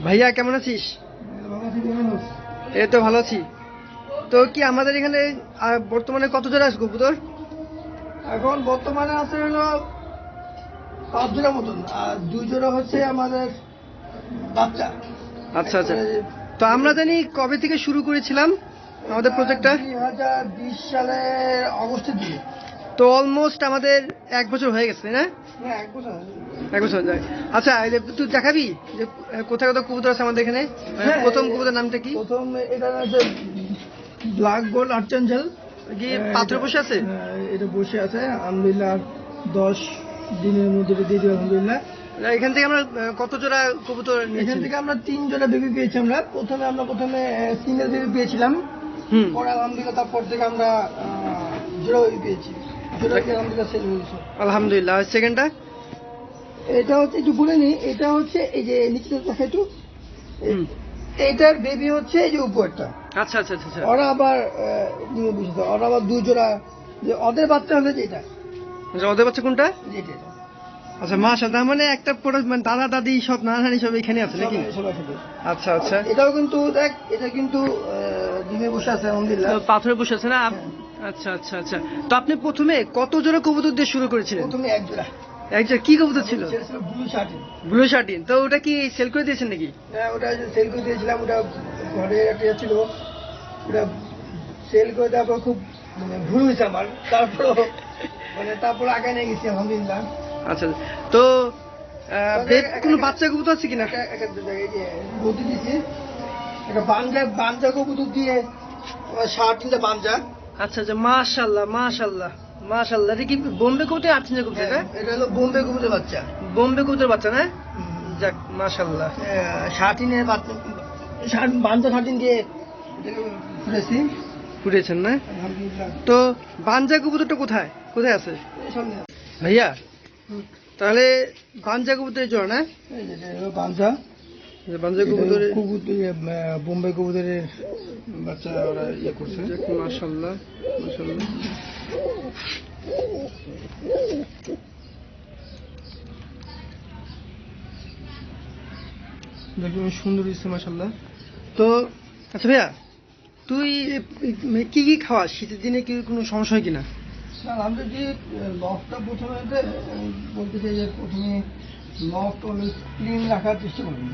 ভাইয়া কেমন আছিস? এই তো ভালো আছি। তো কি আমাদের এখানে বর্তমানে কত জোড়া আছে কবুতর? এখন বর্তমানে আছে হলো 5 জোড়া মতন, আর 2 জোড়া হচ্ছে আমাদের বাচ্চা। আচ্ছা আচ্ছা। তো আমরা জানি কবে থেকে শুরু করেছিলাম আমাদের প্রজেক্টটা? 2020 সালের অগস্টের দিকে। তো অলমোস্ট আমাদের 1 বছর হয়ে গেছে, তাই না? হ্যাঁ, 1 বছর। 1 বছর যায়। আচ্ছা, এই যে তুই দেখাবি যে কোথায় কোথায় কবুতর আছে আমাদের এখানে? হ্যাঁ, প্রথম কবুতর নামটা কি? প্রথম এটা হচ্ছে ব্ল্যাক গোল্ড আর্চেঞ্জেল। কি পাত্র বসে আছে? এটা বসে আছে আলহামদুলিল্লাহ, 10 দিনের মধ্যে দিয়ে দিই আলহামদুলিল্লাহ। এখান থেকে আমরা কত জোড়া কবুতর এখান নিয়েছি? থেকে আমরা 3 জোড়া বেবি পেয়েছি। আমরা প্রথমে সিঙ্গেল বেবি পেয়েছিলাম। পরে আলহামদুলিল্লাহ তারপর থেকে আমরা জোড়া বেবি পেয়েছি। জোড়া কি আলহামদুলিল্লাহ সেল হয়েছে আলহামদুলিল্লাহ। সেকেন্ডটা এটা হচ্ছে, একটু বলে নি, এটা হচ্ছে এই যে নিচে দেখা একটু, এইটার বেবি হচ্ছে এই যে উপরটা। আচ্ছা আচ্ছা আচ্ছা। ওরা আবার ওরা আবার 2 জোড়া, যে ওদের বাচ্চা হলে যেটা, ওদের বাচ্চা কোনটা? যেটা আচ্ছা মাশাআল্লাহ, মানে একটা পুরো মানে দাদা দাদি সব নানা নানি সব এখানে আছে নাকি? আচ্ছা আচ্ছা। এটাও কিন্তু দেখ, এটা কিন্তু ডিমে বসে আছে আলহামদুলিল্লাহ, পাথরে বসে আছে না? আচ্ছা আচ্ছা আচ্ছা। তো আপনি প্রথমে কত জোড়া কবুতর দিয়ে শুরু করেছিলেন? প্রথমে 1 জোড়া। একটা কি কবুতর ছিল? Blue satin. Blue satin. তো ওটা কি সেল করে দিয়েছেন নাকি? হ্যাঁ, ওটা সেল করে দিয়েছিলাম। ওটা ঘরে একটা ছিল, ওটা সেল করে দেওয়ার পর খুব মানে ভুল হয়েছে আমার। তারপর আগে নিয়ে গেছি আলহামদুলিল্লাহ। আচ্ছা। তো কোনো বাচ্চা কবুতর আছে কিনা? বলতে দিয়েছি একটা বাঞ্জা কবুতর দিয়ে 3.5 বাঞ্জা। আচ্ছা আচ্ছা, মাশাআল্লাহ মাশাআল্লাহ মাশাআল্লাহ। এটা কি বোম্বে কবুতর? আর্চেঞ্জা কবুতর? এটা হলো বোম্বে কবুতর বাচ্চা। বোম্বে কবুতর বাচ্চা না? যাক মাশাআল্লাহ। 3.5 বাচ্চা, বাঞ্জা 3.5 দিয়ে ফুটেছি। ফুটেছেন না? আলহামদুলিল্লাহ। তো বাঞ্জা কবুতরটা কোথায় কোথায় আছে ভাইয়া? তাহলে বাঞ্জা কবুতরের জোড়া না? বাঞ্জা বাঞ্জা কবুতরের বোম্বে কবুতরের বাচ্চা ওরা ইয়ে করছে। মাশাআল্লাহ মাশাআল্লাহ। দেখুন সুন্দর হয়েছে মাশাআল্লাহ। তো আচ্ছা ভাইয়া, তুই কি কি খাওয়াস? শীতের দিনে কি কোনো সমস্যা হয় কিনা? আমরা যে লফটা প্রথমে বলতে চাই যে প্রথমে লফট ক্লিন রাখার চেষ্টা করবি।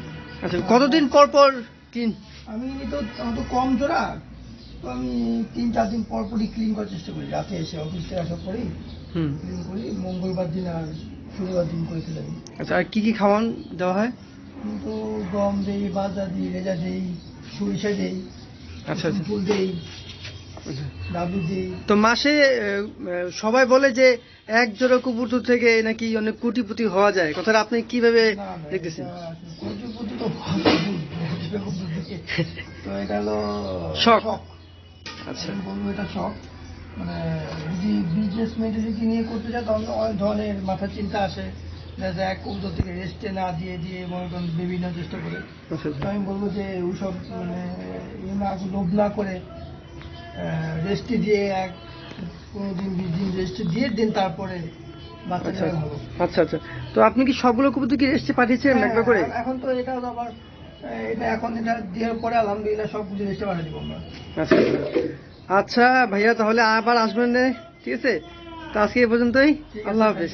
আচ্ছা, কতদিন পর পর ক্লিন? আমি তো আমার তো কম জোড়া, তো আমি 3-4 দিন পর পরই ক্লিন করার চেষ্টা করি। রাতে এসে অফিস থেকে আসার পরেই ক্লিন করি। মঙ্গলবার দিন আর শনিবার দিন করে ফেলে দিই। আচ্ছা, আর কি কি খাওয়ান দেওয়া হয়? তো গম দেই, বাজা দিই, রেজা দেই, সরিষা দেই, আচ্ছা আচ্ছা ফুল দেই, ডাবু দিই। তো মাসে সবাই বলে যে 1 জোড়া কবুতর থেকে নাকি অনেক কোটিপতি হওয়া যায়, কথাটা আপনি কিভাবে দেখতেছেন? কোটিপতি তো তো এটা হলো শখ। আচ্ছা, বলবো এটা শখ। মানে যদি বিজনেস মেন্টালিটি নিয়ে করতে চায় তখন অনেক ধরনের মাথার চিন্তা আসে। দেখা এক কবুতর থেকে রেস্টে না দিয়ে দিয়ে মনে করেন বিভিন্ন চেষ্টা করে। তো আমি বলবো যে ওইসব মানে লোভ না করে রেস্টে দিয়ে 15 দিন 20 দিন রেস্টে দিয়ে দিন, তারপরে বাচ্চা নেওয়া ভালো। আচ্ছা আচ্ছা। তো আপনি কি সবগুলো কবুতর কি রেস্টে পাঠিয়েছেন একবার করে? এখন তো এটা হলো আবার এখন এটা দেওয়ার পরে আলহামদুলিল্লাহ সব কিছু রেস্টে পাঠিয়ে দিব আমরা। আচ্ছা আচ্ছা ভাইয়া, তাহলে আবার আসবেন, ঠিক আছে? তো আজকে এই পর্যন্তই। আল্লাহ হাফেজ।